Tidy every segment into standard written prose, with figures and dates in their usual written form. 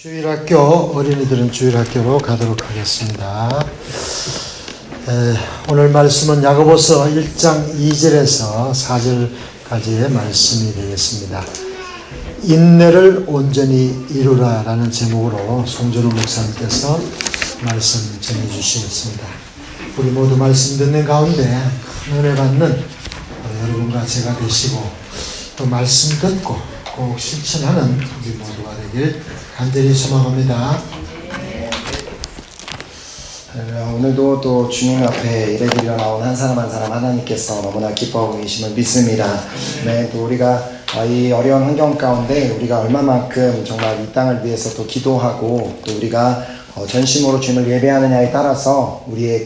주일학교, 어린이들은 주일학교로 가도록 하겠습니다. 오늘 말씀은 야고보서 1장 2절에서 4절까지의 말씀이 되겠습니다. 인내를 온전히 이루라 라는 제목으로 송준호 목사님께서 말씀 전해주시겠습니다. 우리 모두 말씀 듣는 가운데 큰 은혜 받는 여러분과 제가 되시고 또 말씀 듣고 꼭 실천하는 우리 모두가 되길 간절히 소망합니다. 오늘도 또 주님 앞에 예배드리러 나온 한 사람 한 사람 하나님께서 너무나 기뻐하고 계심을 믿습니다. 네, 또 우리가 이 어려운 환경 가운데 우리가 얼마만큼 정말 이 땅을 위해서 또 기도하고 또 우리가 전심으로 주님을 예배하느냐에 따라서 우리의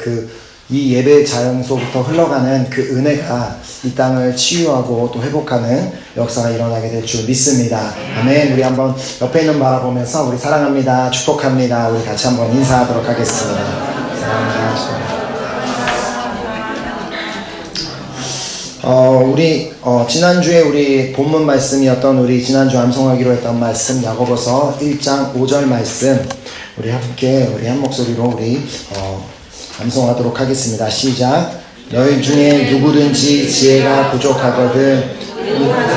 이 예배 장소부터 흘러가는 그 은혜가 이 땅을 치유하고 또 회복하는 역사가 일어나게 될 줄 믿습니다. 아멘. 우리 한번 옆에 있는 바라보면서 우리 사랑합니다, 축복합니다, 우리 같이 한번 인사하도록 하겠습니다. 사랑합니다. 우리 지난주에 우리 본문 말씀이었던 우리 지난주 암송하기로 했던 말씀 야고보서 1장 5절 말씀 우리 함께 우리 한 목소리로 우리 암송하도록 하겠습니다. 시작. 너희 중에 누구든지 지혜가 부족하거든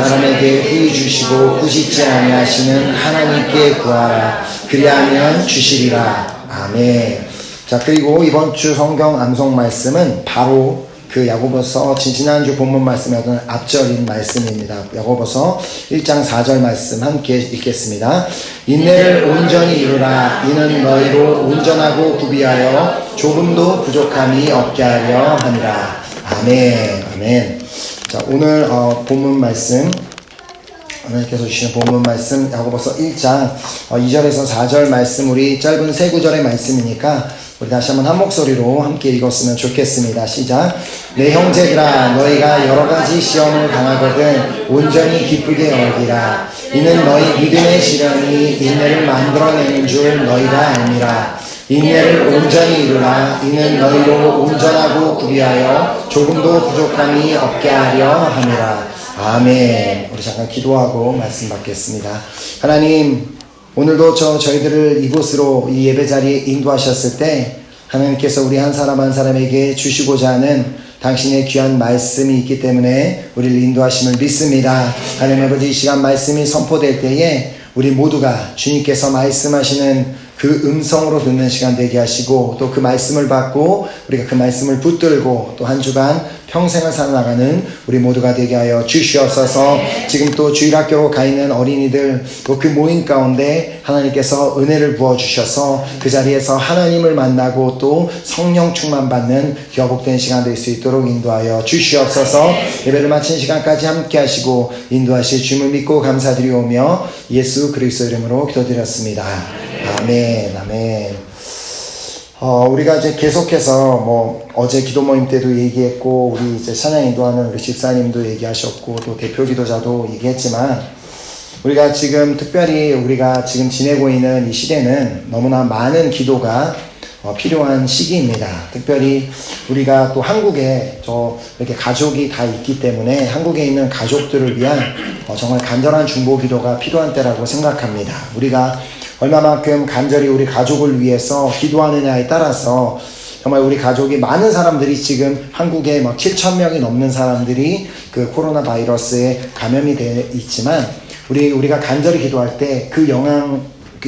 사람에게 후히 주시고 꾸짖지 아니하시는 하나님께 구하라. 그리하면 주시리라. 아멘. 자, 그리고 이번 주 성경 암송 말씀은 바로 그 야고보서 지난주 본문 말씀이었던 앞절인 말씀입니다. 야고보서 1장 4절 말씀 함께 읽겠습니다. 인내를 온전히 이루라. 이는 너희로 온전하고 구비하여 조금도 부족함이 없게 하려 함이라. 아멘. 아멘. 자, 오늘 본문 말씀 하나님께서 주시는 본문 말씀 야고보서 1장 2절에서 4절 말씀 우리 짧은 세 구절의 말씀이니까 우리 다시 한번 한 목소리로 함께 읽었으면 좋겠습니다. 시작. 내 형제들아 너희가 여러가지 시험을 당하거든 온전히 기쁘게 여기라. 이는 너희 믿음의 시련이 인내를 만들어내는 줄 너희가 알미라. 인내를 온전히 이루라. 이는 너희로 온전하고 구비하여 조금도 부족함이 없게 하려 함이라. 아멘. 우리 잠깐 기도하고 말씀 받겠습니다. 하나님, 오늘도 저희들을 이곳으로 이 예배 자리에 인도하셨을 때 하나님께서 우리 한 사람 한 사람에게 주시고자 하는 당신의 귀한 말씀이 있기 때문에 우리를 인도하심을 믿습니다. 하나님 아버지, 이 시간 말씀이 선포될 때에 우리 모두가 주님께서 말씀하시는 그 음성으로 듣는 시간 되게 하시고 또 그 말씀을 받고 우리가 그 말씀을 붙들고 또 한 주간 평생을 살아나가는 우리 모두가 되게 하여 주시옵소서. 지금 또 주일학교로 가 있는 어린이들 또 그 모임 가운데 하나님께서 은혜를 부어주셔서 그 자리에서 하나님을 만나고 또 성령 충만받는 기업복된 시간 될 수 있도록 인도하여 주시옵소서. 예배를 마친 시간까지 함께 하시고 인도하실 주님을 믿고 감사드리오며 예수 그리스도 이름으로 기도드렸습니다. 아멘. 아멘. 우리가 이제 계속해서 어제 기도 모임 때도 얘기했고 우리 이제 찬양 인도하는 우리 집사님도 얘기하셨고 또 대표 기도자도 얘기했지만 우리가 지금 특별히 우리가 지금 지내고 있는 이 시대는 너무나 많은 기도가 필요한 시기입니다. 특별히 우리가 또 한국에 이렇게 가족이 다 있기 때문에 한국에 있는 가족들을 위한 정말 간절한 중보 기도가 필요한 때라고 생각합니다. 우리가 얼마만큼 간절히 우리 가족을 위해서 기도하느냐에 따라서 정말 우리 가족이 많은 사람들이 지금 한국에 7,000명이 넘는 사람들이 그 코로나 바이러스에 감염이 돼 있지만 우리가 간절히 기도할 때 그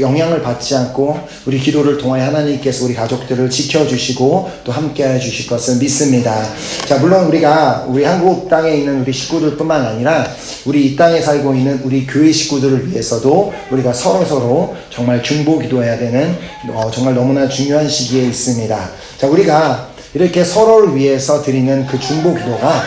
영향을 받지 않고 우리 기도를 통하여 하나님께서 우리 가족들을 지켜주시고 또 함께해 주실 것을 믿습니다. 자, 물론 우리 한국 땅에 있는 우리 식구들 뿐만 아니라 우리 이 땅에 살고 있는 우리 교회 식구들을 위해서도 우리가 서로 정말 중보 기도해야 되는 정말 너무나 중요한 시기에 있습니다. 자, 우리가 이렇게 서로를 위해서 드리는 그 중보 기도가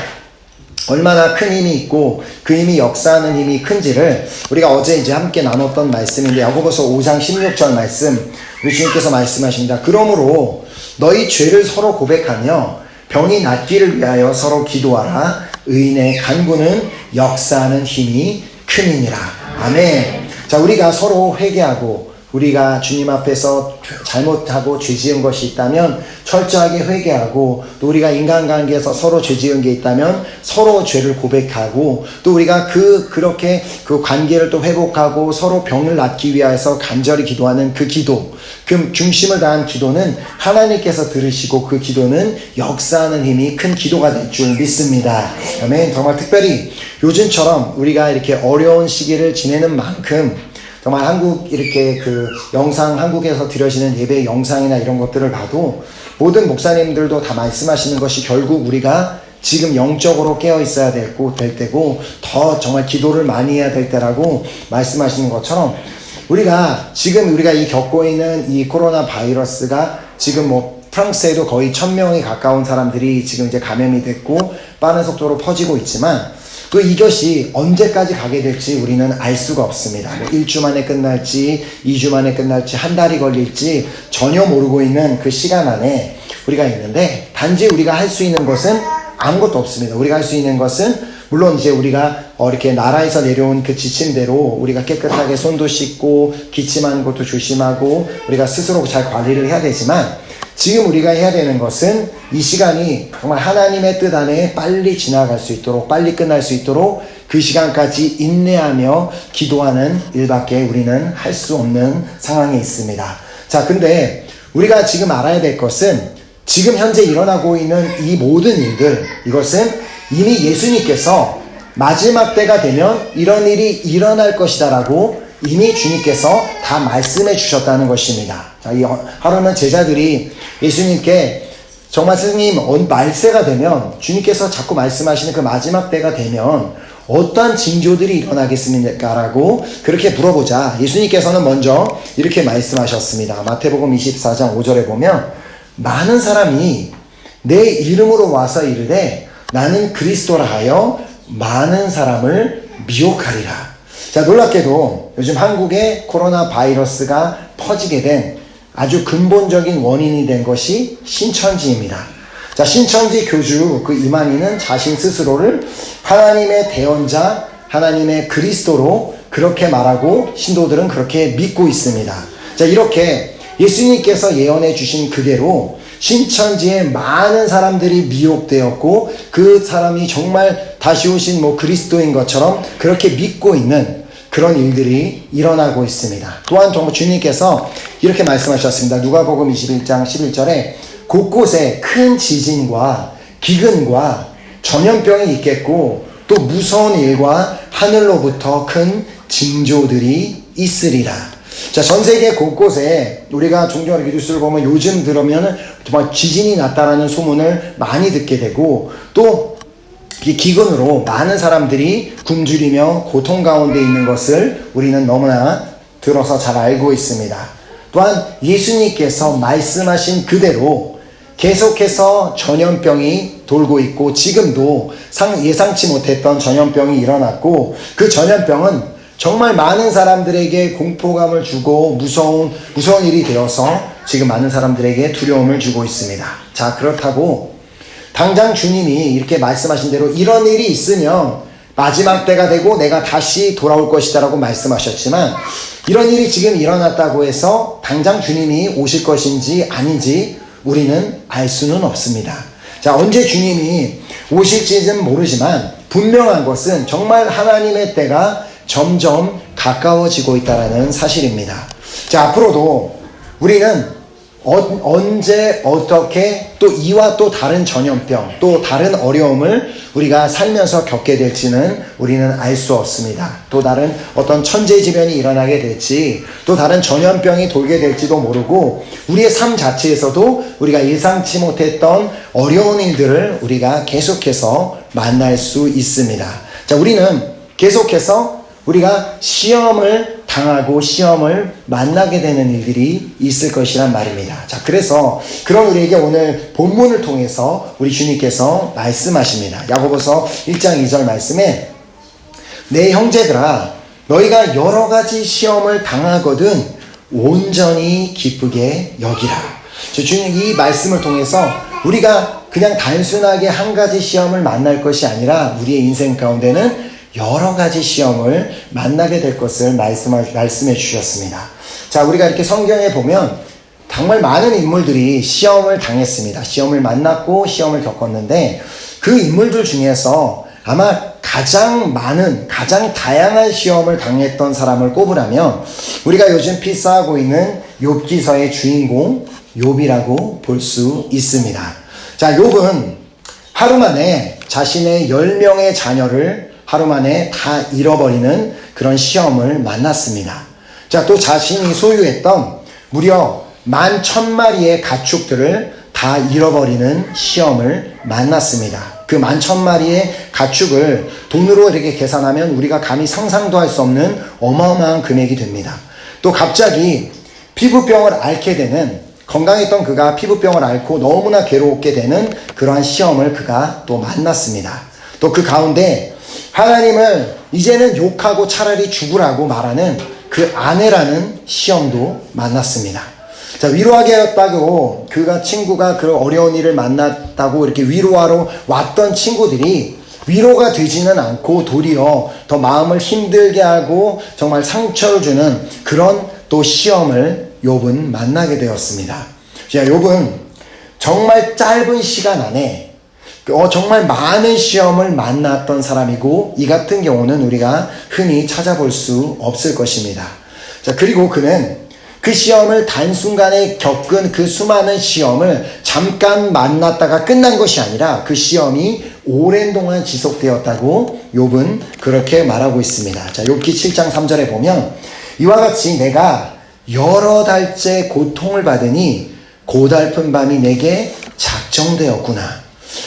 얼마나 큰 힘이 있고 그 힘이 역사하는 힘이 큰지를 우리가 어제 이제 함께 나눴던 말씀인데 야고보서 5장 16절 말씀 우리 주님께서 말씀하십니다. 그러므로 너희 죄를 서로 고백하며 병이 낫기를 위하여 서로 기도하라. 의인의 간구는 역사하는 힘이 큼이니라. 아멘. 자, 우리가 서로 회개하고 우리가 주님 앞에서 잘못하고 죄 지은 것이 있다면 철저하게 회개하고, 또 우리가 인간관계에서 서로 죄 지은 게 있다면 서로 죄를 고백하고, 또 우리가 그렇게 그 관계를 또 회복하고 서로 병을 낫기 위해서 간절히 기도하는 그 기도, 그 중심을 다한 기도는 하나님께서 들으시고 그 기도는 역사하는 힘이 큰 기도가 될 줄 믿습니다. 아멘. 정말 특별히 요즘처럼 우리가 이렇게 어려운 시기를 지내는 만큼 정말 이렇게 그 한국에서 드려지는 예배 영상이나 이런 것들을 봐도 모든 목사님들도 다 말씀하시는 것이 결국 우리가 지금 영적으로 깨어 있어야 될 때고 더 정말 기도를 많이 해야 될 때라고 말씀하시는 것처럼, 우리가 이 겪고 있는 이 코로나 바이러스가 지금 프랑스에도 거의 1000명이 가까운 사람들이 지금 이제 감염이 됐고 빠른 속도로 퍼지고 있지만, 이것이 언제까지 가게 될지 우리는 알 수가 없습니다. 1주 만에 끝날지 2주 만에 끝날지 한 달이 걸릴지 전혀 모르고 있는 그 시간 안에 우리가 있는데, 단지 우리가 할 수 있는 것은 아무것도 없습니다. 우리가 할 수 있는 것은 물론 이제 우리가 이렇게 나라에서 내려온 그 지침대로 우리가 깨끗하게 손도 씻고 기침하는 것도 조심하고 우리가 스스로 잘 관리를 해야 되지만, 지금 우리가 해야 되는 것은 이 시간이 정말 하나님의 뜻 안에 빨리 지나갈 수 있도록, 빨리 끝날 수 있도록 그 시간까지 인내하며 기도하는 일밖에 우리는 할 수 없는 상황에 있습니다. 자, 근데 우리가 지금 알아야 될 것은 지금 현재 일어나고 있는 이 모든 일들, 이것은 이미 예수님께서 마지막 때가 되면 이런 일이 일어날 것이다 라고 이미 주님께서 다 말씀해 주셨다는 것입니다. 자, 하루는 제자들이 예수님께 정말 스님, 말세가 되면 주님께서 자꾸 말씀하시는 그 마지막 때가 되면 어떠한 징조들이 일어나겠습니까? 라고 그렇게 물어보자 예수님께서는 먼저 이렇게 말씀하셨습니다. 마태복음 24장 5절에 보면, 많은 사람이 내 이름으로 와서 이르되 나는 그리스도라 하여 많은 사람을 미혹하리라. 자, 놀랍게도 요즘 한국에 코로나 바이러스가 퍼지게 된 아주 근본적인 원인이 된 것이 신천지입니다. 자, 신천지 교주 그 이만희는 자신 스스로를 하나님의 대언자, 하나님의 그리스도로 그렇게 말하고 신도들은 그렇게 믿고 있습니다. 자, 이렇게 예수님께서 예언해 주신 그대로 신천지에 많은 사람들이 미혹되었고 그 사람이 정말 다시 오신 그리스도인 것처럼 그렇게 믿고 있는 그런 일들이 일어나고 있습니다. 또한 정말 주님께서 이렇게 말씀하셨습니다. 누가복음 21장 11절에 곳곳에 큰 지진과 기근과 전염병이 있겠고 또 무서운 일과 하늘로부터 큰 징조들이 있으리라. 자, 전 세계 곳곳에 우리가 종종 이렇게 뉴스를 보면 요즘 들으면 정말 지진이 났다라는 소문을 많이 듣게 되고, 또 이 기근으로 많은 사람들이 굶주리며 고통 가운데 있는 것을 우리는 너무나 들어서 잘 알고 있습니다. 또한 예수님께서 말씀하신 그대로 계속해서 전염병이 돌고 있고, 지금도 예상치 못했던 전염병이 일어났고, 그 전염병은 정말 많은 사람들에게 공포감을 주고 무서운 일이 되어서 지금 많은 사람들에게 두려움을 주고 있습니다. 자, 그렇다고 당장 주님이 이렇게 말씀하신 대로 이런 일이 있으면 마지막 때가 되고 내가 다시 돌아올 것이다 라고 말씀하셨지만, 이런 일이 지금 일어났다고 해서 당장 주님이 오실 것인지 아닌지 우리는 알 수는 없습니다. 자, 언제 주님이 오실지는 모르지만 분명한 것은 정말 하나님의 때가 점점 가까워지고 있다는 사실입니다. 자, 앞으로도 우리는 언제 어떻게 또 이와 또 다른 전염병, 또 다른 어려움을 우리가 살면서 겪게 될지는 우리는 알 수 없습니다. 또 다른 어떤 천재지변이 일어나게 될지, 또 다른 전염병이 돌게 될지도 모르고, 우리의 삶 자체에서도 우리가 예상치 못했던 어려운 일들을 우리가 계속해서 만날 수 있습니다. 자, 우리는 계속해서 우리가 시험을 당하고 시험을 만나게 되는 일들이 있을 것이란 말입니다. 자, 그래서 그런 우리에게 오늘 본문을 통해서 우리 주님께서 말씀하십니다. 야고보서 1장 2절 말씀에, 내 형제들아 너희가 여러 가지 시험을 당하거든 온전히 기쁘게 여기라. 주님 이 말씀을 통해서 우리가 그냥 단순하게 한 가지 시험을 만날 것이 아니라 우리의 인생 가운데는 여러 가지 시험을 만나게 될 것을 말씀해 주셨습니다. 자, 우리가 이렇게 성경에 보면 정말 많은 인물들이 시험을 당했습니다. 시험을 만났고 시험을 겪었는데 그 인물들 중에서 아마 가장 많은, 가장 다양한 시험을 당했던 사람을 꼽으라면 우리가 요즘 필사하고 있는 욥기서의 주인공 욥이라고 볼 수 있습니다. 자, 욥은 하루 만에 자신의 10명의 자녀를 하루 만에 다 잃어버리는 그런 시험을 만났습니다. 자, 또 자신이 소유했던 무려 11,000마리의 가축들을 다 잃어버리는 시험을 만났습니다. 그 11,000마리의 가축을 돈으로 이렇게 계산하면 우리가 감히 상상도 할 수 없는 어마어마한 금액이 됩니다. 또 갑자기 피부병을 앓게 되는, 건강했던 그가 피부병을 앓고 너무나 괴로웠게 되는 그러한 시험을 그가 또 만났습니다. 또 그 가운데 하나님을 이제는 욕하고 차라리 죽으라고 말하는 그 아내라는 시험도 만났습니다. 자, 위로하겠다고 그가 친구가 그 어려운 일을 만났다고 이렇게 위로하러 왔던 친구들이 위로가 되지는 않고 도리어 더 마음을 힘들게 하고 정말 상처를 주는 그런 또 시험을 욥은 만나게 되었습니다. 자, 욥은 정말 짧은 시간 안에 정말 많은 시험을 만났던 사람이고 이 같은 경우는 우리가 흔히 찾아볼 수 없을 것입니다. 자, 그리고 그는 그 시험을 단순간에 겪은 그 수많은 시험을 잠깐 만났다가 끝난 것이 아니라 그 시험이 오랜 동안 지속되었다고 욥은 그렇게 말하고 있습니다. 자, 욥기 7장 3절에 보면 이와 같이 내가 여러 달째 고통을 받으니 고달픈 밤이 내게 작정되었구나.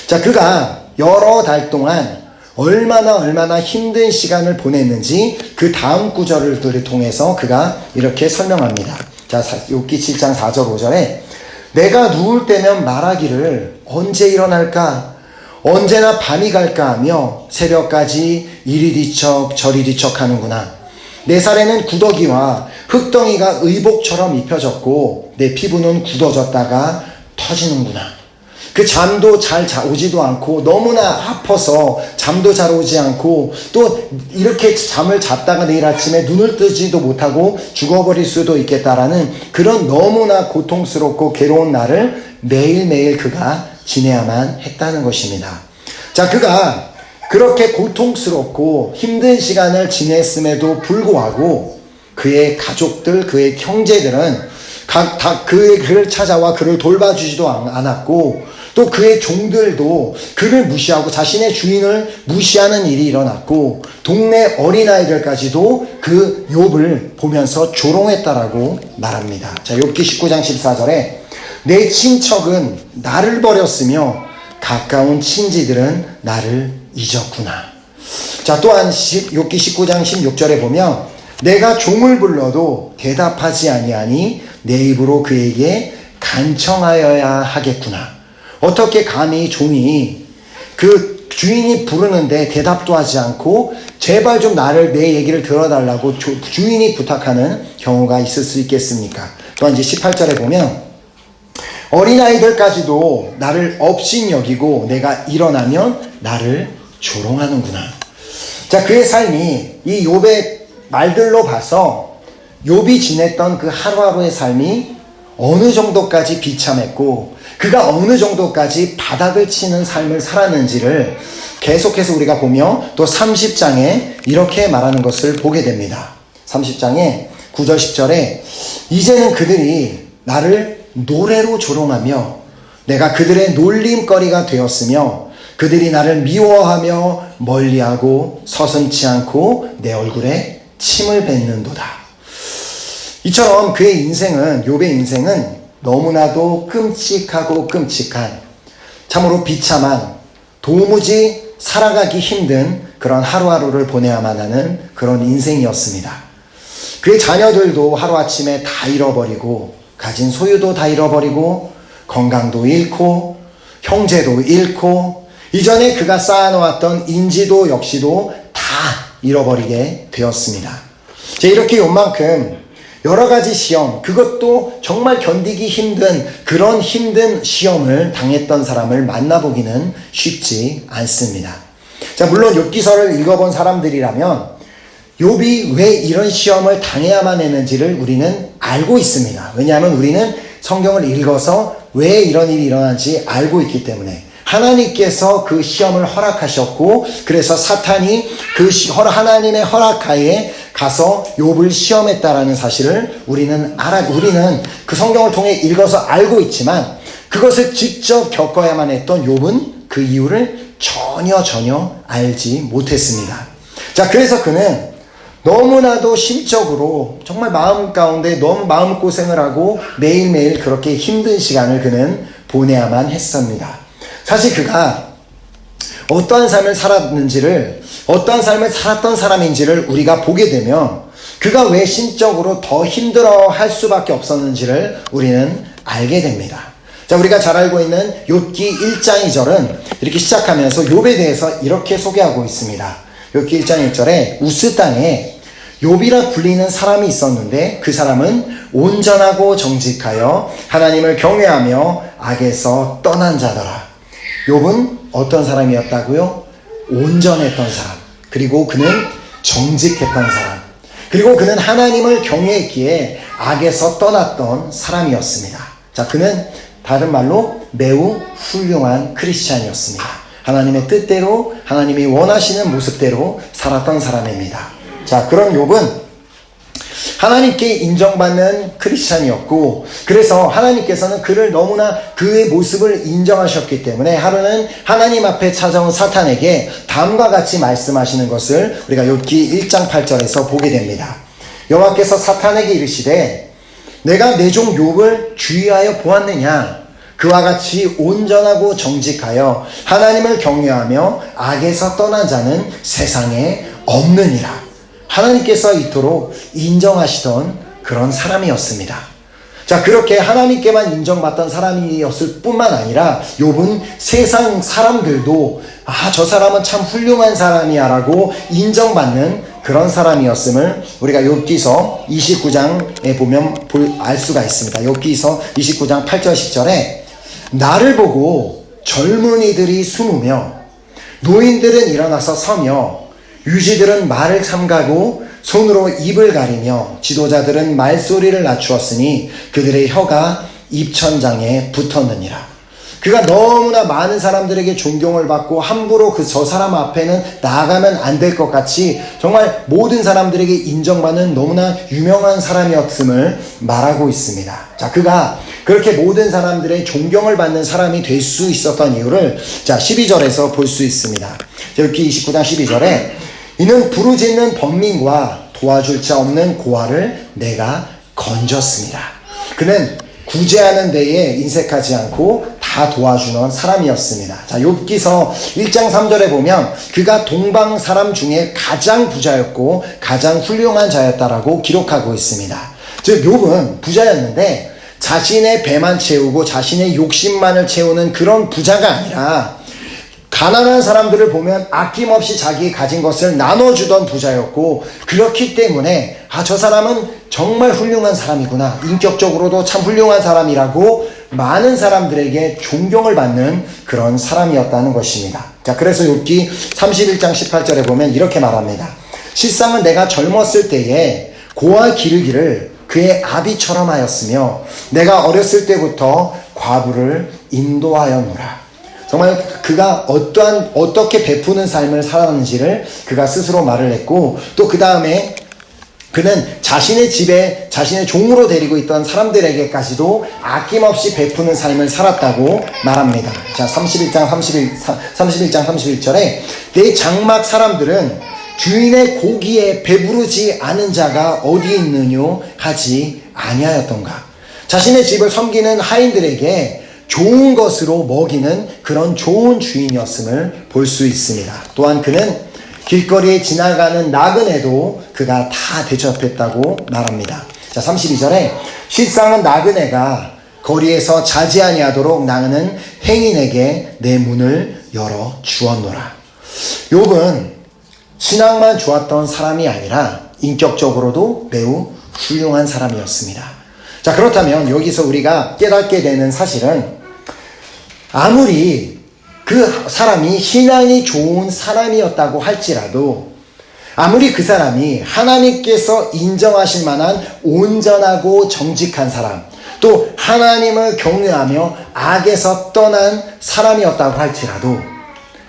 자, 그가 여러 달 동안 얼마나 힘든 시간을 보냈는지 그 다음 구절을 통해서 그가 이렇게 설명합니다. 자, 욥기 7장 4절 5절에 내가 누울 때면 말하기를 언제 일어날까? 언제나 밤이 갈까 하며 새벽까지 이리 뒤척 저리 뒤척 하는구나. 내 살에는 구더기와 흙덩이가 의복처럼 입혀졌고 내 피부는 굳어졌다가 터지는구나. 그 잠도 잘 오지도 않고 너무나 아파서 잠도 잘 오지 않고 또 이렇게 잠을 잤다가 내일 아침에 눈을 뜨지도 못하고 죽어버릴 수도 있겠다라는 그런 너무나 고통스럽고 괴로운 날을 매일매일 그가 지내야만 했다는 것입니다. 자, 그가 그렇게 고통스럽고 힘든 시간을 지냈음에도 불구하고 그의 가족들, 그의 형제들은 다 그를 찾아와 그를 돌봐주지도 않았고 또 그의 종들도 그를 무시하고 자신의 주인을 무시하는 일이 일어났고 동네 어린아이들까지도 그 욥을 보면서 조롱했다라고 말합니다. 자, 욥기 19장 14절에 내 친척은 나를 버렸으며 가까운 친지들은 나를 잊었구나. 자, 또한 욥기 19장 16절에 보면 내가 종을 불러도 대답하지 아니하니 내 입으로 그에게 간청하여야 하겠구나. 어떻게 감히 종이 그 주인이 부르는데 대답도 하지 않고 제발 좀 내 얘기를 들어달라고 주인이 부탁하는 경우가 있을 수 있겠습니까? 또한 이제 18절에 보면 어린아이들까지도 나를 업신 여기고 내가 일어나면 나를 조롱하는구나. 자, 그의 삶이 이 욥의 말들로 봐서 욥이 지냈던 그 하루하루의 삶이 어느 정도까지 비참했고 그가 어느 정도까지 바닥을 치는 삶을 살았는지를 계속해서 우리가 보며 또 30장에 이렇게 말하는 것을 보게 됩니다. 30장에 9절 10절에 이제는 그들이 나를 노래로 조롱하며 내가 그들의 놀림거리가 되었으며 그들이 나를 미워하며 멀리하고 서슴지 않고 내 얼굴에 침을 뱉는도다. 이처럼 그의 인생은, 욥의 인생은 너무나도 끔찍하고 끔찍한, 참으로 비참한, 도무지 살아가기 힘든 그런 하루하루를 보내야만 하는 그런 인생이었습니다. 그의 자녀들도 하루아침에 다 잃어버리고 가진 소유도 다 잃어버리고 건강도 잃고 형제도 잃고 이전에 그가 쌓아놓았던 인지도 역시도 다 잃어버리게 되었습니다. 이렇게 요만큼 여러 가지 시험, 그것도 정말 견디기 힘든 그런 힘든 시험을 당했던 사람을 만나보기는 쉽지 않습니다. 자, 물론 욥기서를 읽어본 사람들이라면 욥이 왜 이런 시험을 당해야만 했는지를 우리는 알고 있습니다. 왜냐하면 우리는 성경을 읽어서 왜 이런 일이 일어난지 알고 있기 때문에 하나님께서 그 시험을 허락하셨고 그래서 사탄이 그 하나님의 허락하에 가서 욥을 시험했다라는 사실을 우리는 그 성경을 통해 읽어서 알고 있지만 그것을 직접 겪어야만 했던 욥은 그 이유를 전혀 알지 못했습니다. 자, 그래서 그는 너무나도 심적으로 정말 마음 가운데 너무 마음고생을 하고 매일매일 그렇게 힘든 시간을 그는 보내야만 했습니다. 사실 그가 어떠한 삶을 살았는지를, 어떠한 삶을 살았던 사람인지를 우리가 보게 되면 그가 왜 심적으로 더 힘들어 할 수밖에 없었는지를 우리는 알게 됩니다. 자, 우리가 잘 알고 있는 욥기 1장 2절은 이렇게 시작하면서 욥에 대해서 이렇게 소개하고 있습니다. 욥기 1장 1절에 우스 땅에 욥이라 불리는 사람이 있었는데 그 사람은 온전하고 정직하여 하나님을 경외하며 악에서 떠난 자더라. 욥은 어떤 사람이었다고요? 온전했던 사람. 그리고 그는 정직했던 사람. 그리고 그는 하나님을 경외했기에 악에서 떠났던 사람이었습니다. 자, 그는 다른 말로 매우 훌륭한 크리스찬이었습니다. 하나님의 뜻대로 하나님이 원하시는 모습대로 살았던 사람입니다. 자, 그런 욥은 하나님께 인정받는 크리스찬이었고 그래서 하나님께서는 그를 너무나 그의 모습을 인정하셨기 때문에 하루는 하나님 앞에 찾아온 사탄에게 다음과 같이 말씀하시는 것을 우리가 욥기 1장 8절에서 보게 됩니다. 여호와께서 사탄에게 이르시되 내가 내 종 욥을 주의하여 보았느냐? 그와 같이 온전하고 정직하여 하나님을 경외하며 악에서 떠난 자는 세상에 없느니라. 하나님께서 이토록 인정하시던 그런 사람이었습니다. 자, 그렇게 하나님께만 인정받던 사람이었을 뿐만 아니라 욥은 세상 사람들도 저 사람은 참 훌륭한 사람이야 라고 인정받는 그런 사람이었음을 우리가 욥기서 29장에 보면 알 수가 있습니다. 욥기서 29장 8절 10절에 나를 보고 젊은이들이 숨으며 노인들은 일어나서 서며 유지들은 말을 삼가고 손으로 입을 가리며 지도자들은 말소리를 낮추었으니 그들의 혀가 입천장에 붙었느니라. 그가 너무나 많은 사람들에게 존경을 받고 함부로 저 사람 앞에는 나아가면 안 될 것 같이 정말 모든 사람들에게 인정받는 너무나 유명한 사람이었음을 말하고 있습니다. 자, 그가 그렇게 모든 사람들의 존경을 받는 사람이 될 수 있었던 이유를 자 12절에서 볼 수 있습니다. 욥기 29장 12절에 이는 부르짖는 번민과 도와줄 자 없는 고아를 내가 건졌습니다. 그는 구제하는 데에 인색하지 않고 다 도와주는 사람이었습니다. 자, 욥기서 1장 3절에 보면 그가 동방 사람 중에 가장 부자였고 가장 훌륭한 자였다라고 기록하고 있습니다. 즉 욥은 부자였는데 자신의 배만 채우고 자신의 욕심만을 채우는 그런 부자가 아니라 가난한 사람들을 보면 아낌없이 자기 가진 것을 나눠주던 부자였고 그렇기 때문에 저 사람은 정말 훌륭한 사람이구나, 인격적으로도 참 훌륭한 사람이라고 많은 사람들에게 존경을 받는 그런 사람이었다는 것입니다. 자, 그래서 욥기 31장 18절에 보면 이렇게 말합니다. 실상은 내가 젊었을 때에 고아 기르기를 그의 아비처럼 하였으며 내가 어렸을 때부터 과부를 인도하였노라. 정말 그가 어떻게 베푸는 삶을 살았는지를 그가 스스로 말을 했고 또 그 다음에 그는 자신의 집에 자신의 종으로 데리고 있던 사람들에게까지도 아낌없이 베푸는 삶을 살았다고 말합니다. 자, 31장 31절에 내 장막 사람들은 주인의 고기에 배부르지 않은 자가 어디 있느뇨 하지 아니하였던가. 자신의 집을 섬기는 하인들에게 좋은 것으로 먹이는 그런 좋은 주인이었음을 볼 수 있습니다. 또한 그는 길거리에 지나가는 나그네도 그가 다 대접했다고 말합니다. 자, 32절에 실상은 나그네가 거리에서 자지 아니하도록 나는 행인에게 내 문을 열어 주었노라. 욥은 신앙만 좋았던 사람이 아니라 인격적으로도 매우 훌륭한 사람이었습니다. 자, 그렇다면 여기서 우리가 깨닫게 되는 사실은 아무리 그 사람이 신앙이 좋은 사람이었다고 할지라도 아무리 그 사람이 하나님께서 인정하실 만한 온전하고 정직한 사람, 또 하나님을 경외하며 악에서 떠난 사람이었다고 할지라도,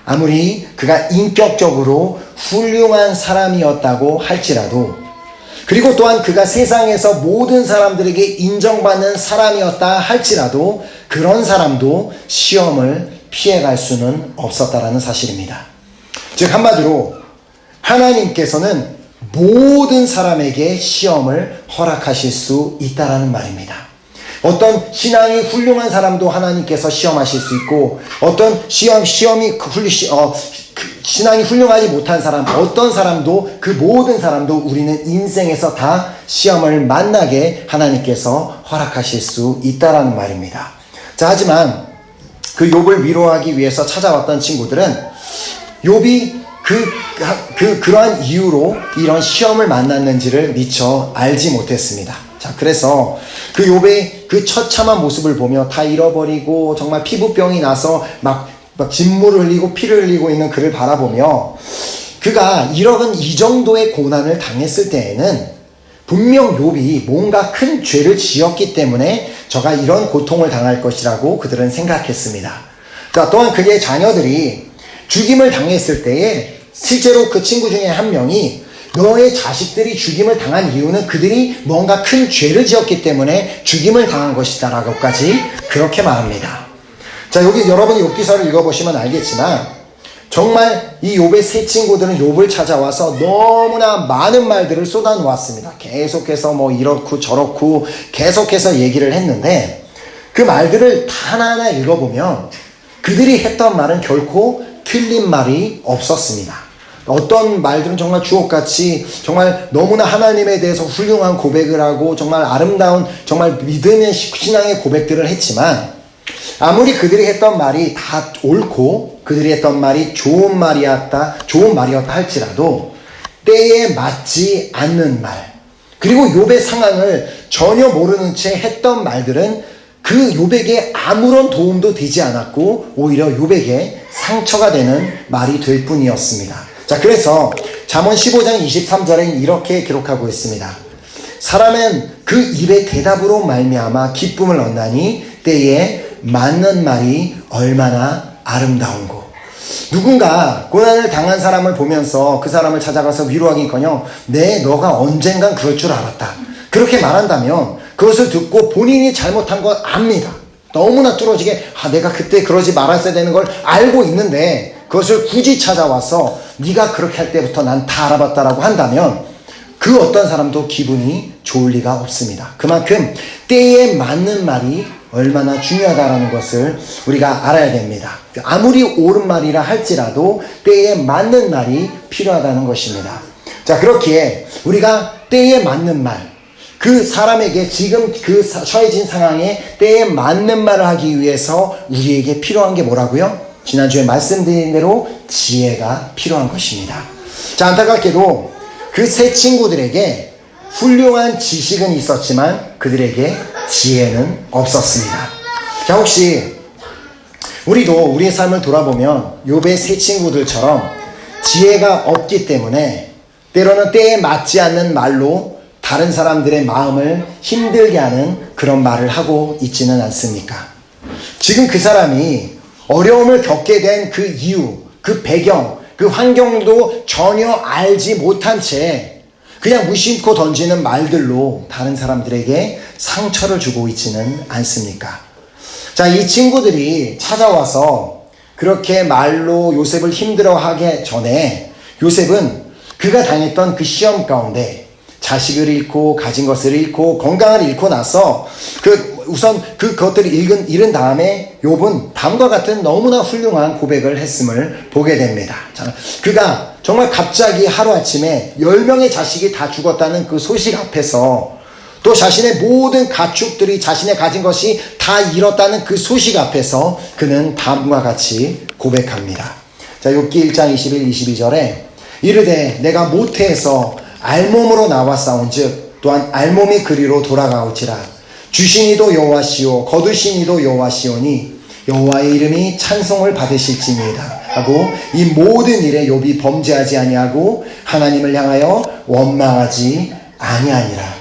아무리 그가 인격적으로 훌륭한 사람이었다고 할지라도, 그리고 또한 그가 세상에서 모든 사람들에게 인정받는 사람이었다 할지라도, 그런 사람도 시험을 피해갈 수는 없었다라는 사실입니다. 즉 한마디로 하나님께서는 모든 사람에게 시험을 허락하실 수 있다라는 말입니다. 어떤 신앙이 훌륭한 사람도 하나님께서 시험하실 수 있고, 어떤 신앙이 훌륭하지 못한 사람, 어떤 사람도, 그 모든 사람도 우리는 인생에서 다 시험을 만나게 하나님께서 허락하실 수 있다라는 말입니다. 자, 하지만 그 욥을 위로하기 위해서 찾아왔던 친구들은 욥이 그러한 이유로 이런 시험을 만났는지를 미처 알지 못했습니다. 자, 그래서 그 욥의 그 처참한 모습을 보며 다 잃어버리고 정말 피부병이 나서 막 진물을 흘리고 피를 흘리고 있는 그를 바라보며, 그가 이 정도의 고난을 당했을 때에는 분명 욥이 뭔가 큰 죄를 지었기 때문에 저가 이런 고통을 당할 것이라고 그들은 생각했습니다. 자, 또한 그의 자녀들이 죽임을 당했을 때에 실제로 그 친구 중에 한 명이 너의 자식들이 죽임을 당한 이유는 그들이 뭔가 큰 죄를 지었기 때문에 죽임을 당한 것이다 라고까지 그렇게 말합니다. 자, 여기 여러분이 욥기서를 읽어보시면 알겠지만 정말 이 욥의 세 친구들은 욥을 찾아와서 너무나 많은 말들을 쏟아놓았습니다. 계속해서 뭐 이렇고 저렇고 계속해서 얘기를 했는데, 그 말들을 하나하나 읽어보면 그들이 했던 말은 결코 틀린 말이 없었습니다. 어떤 말들은 정말 주옥같이 정말 너무나 하나님에 대해서 훌륭한 고백을 하고 정말 아름다운 정말 믿음의 신앙의 고백들을 했지만, 아무리 그들이 했던 말이 다 옳고 그들이 했던 말이 좋은 말이었다 할지라도 때에 맞지 않는 말, 그리고 욥의 상황을 전혀 모르는 채 했던 말들은 그 욥에게 아무런 도움도 되지 않았고 오히려 욥에게 상처가 되는 말이 될 뿐이었습니다. 자, 그래서 잠언 15장 23절엔 이렇게 기록하고 있습니다. 사람은 그 입의 대답으로 말미암아 기쁨을 얻나니 때에 맞는 말이 얼마나 아름다운고. 누군가 고난을 당한 사람을 보면서 그 사람을 찾아가서 위로하기는커녕 너가 언젠간 그럴 줄 알았다, 그렇게 말한다면 그것을 듣고 본인이 잘못한 걸 압니다. 너무나 뚫어지게 내가 그때 그러지 말았어야 되는 걸 알고 있는데 그것을 굳이 찾아와서 네가 그렇게 할 때부터 난 다 알아봤다라고 한다면 그 어떤 사람도 기분이 좋을 리가 없습니다. 그만큼 때에 맞는 말이 얼마나 중요하다는 것을 우리가 알아야 됩니다. 아무리 옳은 말이라 할지라도 때에 맞는 말이 필요하다는 것입니다. 자, 그렇기에 우리가 때에 맞는 말, 그 사람에게 지금 그 처해진 상황에 때에 맞는 말을 하기 위해서 우리에게 필요한 게 뭐라고요? 지난주에 말씀드린 대로 지혜가 필요한 것입니다. 자, 안타깝게도 그 세 친구들에게 훌륭한 지식은 있었지만 그들에게 지혜는 없었습니다. 자, 혹시 우리도 우리의 삶을 돌아보면 욥의 세 친구들처럼 지혜가 없기 때문에 때로는 때에 맞지 않는 말로 다른 사람들의 마음을 힘들게 하는 그런 말을 하고 있지는 않습니까? 지금 그 사람이 어려움을 겪게 된 그 이유, 그 배경, 그 환경도 전혀 알지 못한 채 그냥 무심코 던지는 말들로 다른 사람들에게 상처를 주고 있지는 않습니까? 자, 이 친구들이 찾아와서 그렇게 말로 요셉을 힘들어하기 전에 요셉은 그가 당했던 그 시험 가운데 자식을 잃고 가진 것을 잃고 건강을 잃고 나서 우선 그것들을 잃은 다음에 욥은 다음과 같은 너무나 훌륭한 고백을 했음을 보게 됩니다. 자, 그가 정말 갑자기 하루아침에 10명의 자식이 다 죽었다는 그 소식 앞에서, 또 자신의 모든 가축들이 자신의 가진 것이 다 잃었다는 그 소식 앞에서 그는 다음과 같이 고백합니다. 자, 욥기 1장 21, 22절에 이르되 내가 모태에서 알몸으로 나왔사온즉 또한 알몸이 그리로 돌아가올지라 주신 이도 여호와시오 거두신 이도 여호와시오니 여호와의 이름이 찬송을 받으실지니이다. 하고 이 모든 일에 욥이 범죄하지 아니하고 하나님을 향하여 원망하지 아니하니라.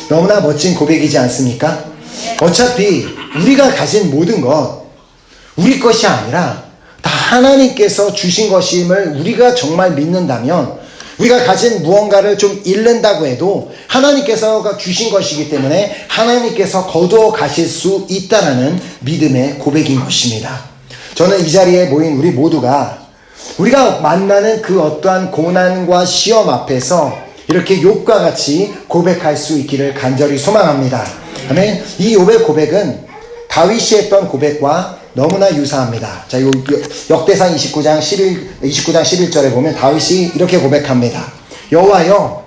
너무나 멋진 고백이지 않습니까? 어차피 우리가 가진 모든 것 우리 것이 아니라 다 하나님께서 주신 것임을 우리가 정말 믿는다면, 우리가 가진 무언가를 좀 잃는다고 해도 하나님께서 주신 것이기 때문에 하나님께서 거두어 가실 수 있다라는 믿음의 고백인 것입니다. 저는 이 자리에 모인 우리 모두가 우리가 만나는 그 어떠한 고난과 시험 앞에서 이렇게 욥과 같이 고백할 수 있기를 간절히 소망합니다. 아멘. 이 욥의 고백은 다윗이 했던 고백과 너무나 유사합니다. 자, 역대상 29장 11절에 보면 다윗이 이렇게 고백합니다. 여호와여,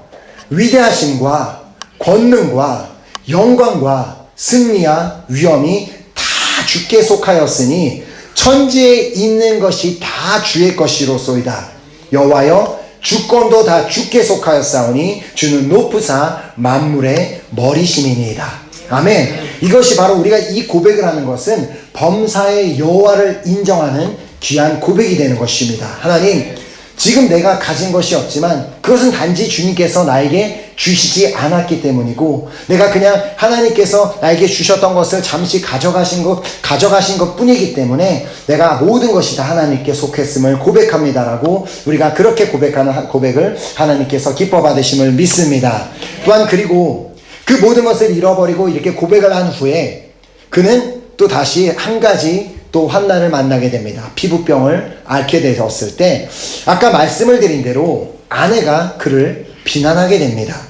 위대하심과 권능과 영광과 승리와 위엄이 다 주께 속하였으니 천지에 있는 것이 다 주의 것이로소이다. 여호와여, 주권도 다 주께 속하였사오니 주는 높으사 만물의 머리심이니이다. 아멘. 이것이 바로 우리가 이 고백을 하는 것은 범사의 여호와를 인정하는 귀한 고백이 되는 것입니다. 하나님, 지금 내가 가진 것이 없지만 그것은 단지 주님께서 나에게 주시지 않았기 때문이고, 내가 그냥 하나님께서 나에게 주셨던 것을 잠시 가져가신 것 뿐이기 때문에 내가 모든 것이 다 하나님께 속했음을 고백합니다라고, 우리가 그렇게 고백하는 고백을 하나님께서 기뻐 받으심을 믿습니다. 또한 그리고 그 모든 것을 잃어버리고 이렇게 고백을 한 후에 그는 또 다시 한 가지 또 환난을 만나게 됩니다. 피부병을 앓게 되었을 때 아까 말씀을 드린 대로 아내가 그를 비난하게 됩니다.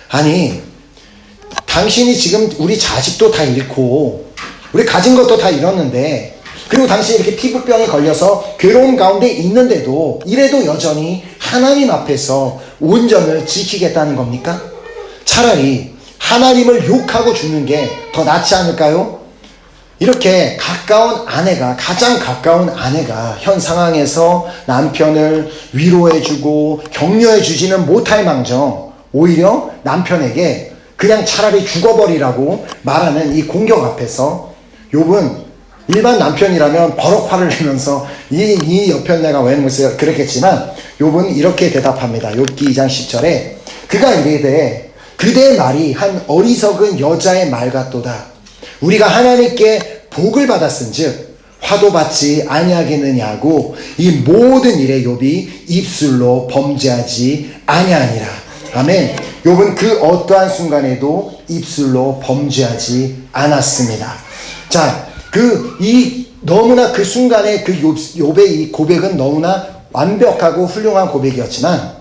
아니, 당신이 지금 우리 자식도 다 잃고 우리 가진 것도 다 잃었는데, 그리고 당신이 이렇게 피부병에 걸려서 괴로움 가운데 있는데도 이래도 여전히 하나님 앞에서 온전을 지키겠다는 겁니까? 차라리 하나님을 욕하고 죽는 게 더 낫지 않을까요? 이렇게 가장 가까운 아내가 현 상황에서 남편을 위로해주고 격려해주지는 못할 망정 오히려 남편에게 그냥 차라리 죽어버리라고 말하는 이 공격 앞에서 욥은 일반 남편이라면 버럭 화를 내면서 이 여편네가 왜 무슨 그랬겠지만, 욥은 이렇게 대답합니다. 욥기 2장 10절에 그가 이르되 그대의 말이 한 어리석은 여자의 말 같도다. 우리가 하나님께 복을 받았은즉 화도 받지 아니하겠느냐고 이 모든 일에 욥이 입술로 범죄하지 아니하니라. 아멘. 욥은 그 어떠한 순간에도 입술로 범죄하지 않았습니다. 자, 너무나 그 순간에 그 욥의 이 고백은 너무나 완벽하고 훌륭한 고백이었지만,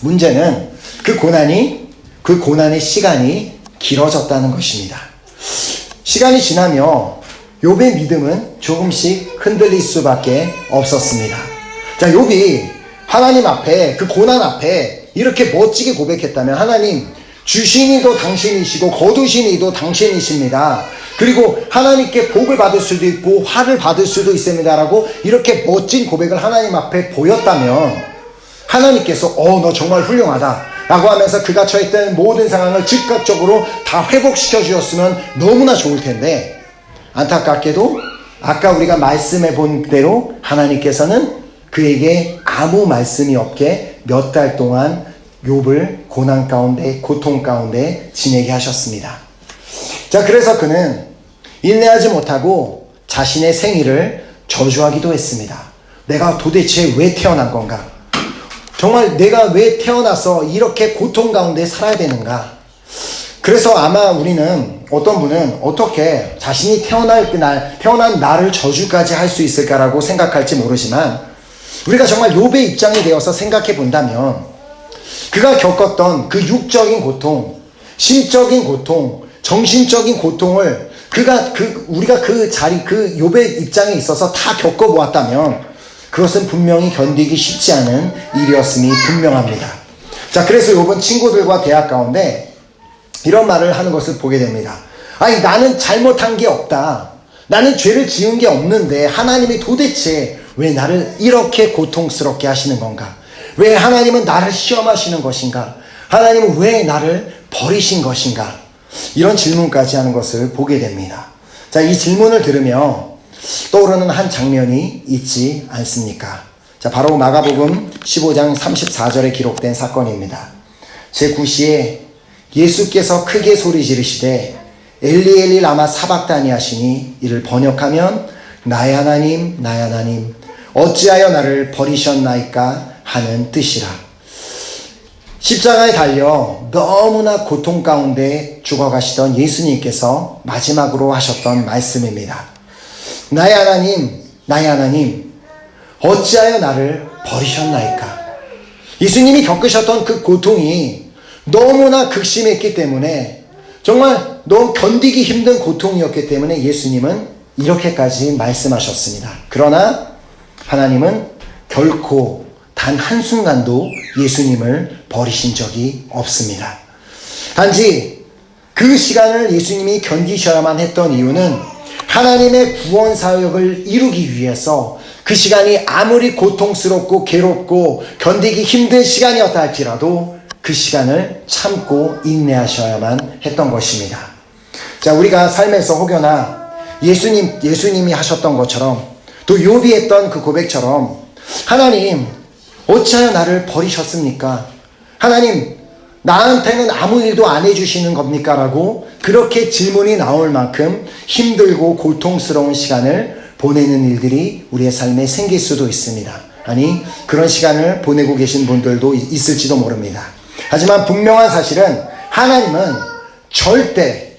문제는 그 고난의 시간이 길어졌다는 것입니다. 시간이 지나며 욥의 믿음은 조금씩 흔들릴 수밖에 없었습니다. 자, 욥이 하나님 앞에, 그 고난 앞에 이렇게 멋지게 고백했다면, 하나님, 주신 이도 당신이시고 거두신 이도 당신이십니다. 그리고 하나님께 복을 받을 수도 있고 화를 받을 수도 있습니다라고 이렇게 멋진 고백을 하나님 앞에 보였다면, 하나님께서 너 정말 훌륭하다 라고 하면서 그가 처했던 모든 상황을 즉각적으로 다 회복시켜 주셨으면 너무나 좋을 텐데, 안타깝게도 아까 우리가 말씀해 본 대로 하나님께서는 그에게 아무 말씀이 없게 몇 달 동안 욥을 고난 가운데, 고통 가운데 지내게 하셨습니다. 자, 그래서 그는 인내하지 못하고 자신의 생일을 저주하기도 했습니다. 내가 도대체 왜 태어난 건가? 정말 내가 왜 태어나서 이렇게 고통 가운데 살아야 되는가? 그래서 아마 우리는, 어떤 분은 어떻게 자신이 태어난 나를 저주까지 할 수 있을까라고 생각할지 모르지만, 우리가 정말 욥의 입장이 되어서 생각해 본다면 그가 겪었던 그 육적인 고통, 심적인 고통, 정신적인 고통을 우리가 그 욥의 입장에 있어서 다 겪어보았다면 그것은 분명히 견디기 쉽지 않은 일이었음이 분명합니다. 자, 그래서 욥은 친구들과 대화 가운데 이런 말을 하는 것을 보게 됩니다. 아니, 나는 잘못한 게 없다. 나는 죄를 지은 게 없는데 하나님이 도대체 왜 나를 이렇게 고통스럽게 하시는 건가? 왜 하나님은 나를 시험하시는 것인가? 하나님은 왜 나를 버리신 것인가? 이런 질문까지 하는 것을 보게 됩니다. 자, 이 질문을 들으며 떠오르는 한 장면이 있지 않습니까? 자, 바로 마가복음 15장 34절에 기록된 사건입니다. 제9시에 예수께서 크게 소리 지르시되 엘리 엘리 라마 사박다니 하시니 이를 번역하면 나의 하나님 나의 하나님 어찌하여 나를 버리셨나이까 하는 뜻이라. 십자가에 달려 너무나 고통 가운데 죽어가시던 예수님께서 마지막으로 하셨던 말씀입니다. 나의 하나님 나의 하나님 어찌하여 나를 버리셨나이까. 예수님이 겪으셨던 그 고통이 너무나 극심했기 때문에 정말 너무 견디기 힘든 고통이었기 때문에 예수님은 이렇게까지 말씀하셨습니다. 그러나 하나님은 결코 단 한순간도 예수님을 버리신 적이 없습니다. 단지 그 시간을 예수님이 견디셔야만 했던 이유는 하나님의 구원 사역을 이루기 위해서 그 시간이 아무리 고통스럽고 괴롭고 견디기 힘든 시간이었다 할지라도 그 시간을 참고 인내하셔야만 했던 것입니다. 자, 우리가 삶에서 혹여나 예수님이 하셨던 것처럼 또 욥이 했던 그 고백처럼 하나님 어찌하여 나를 버리셨습니까? 하나님 나한테는 아무 일도 안 해주시는 겁니까? 라고 그렇게 질문이 나올 만큼 힘들고 고통스러운 시간을 보내는 일들이 우리의 삶에 생길 수도 있습니다. 아니 그런 시간을 보내고 계신 분들도 있을지도 모릅니다. 하지만 분명한 사실은 하나님은 절대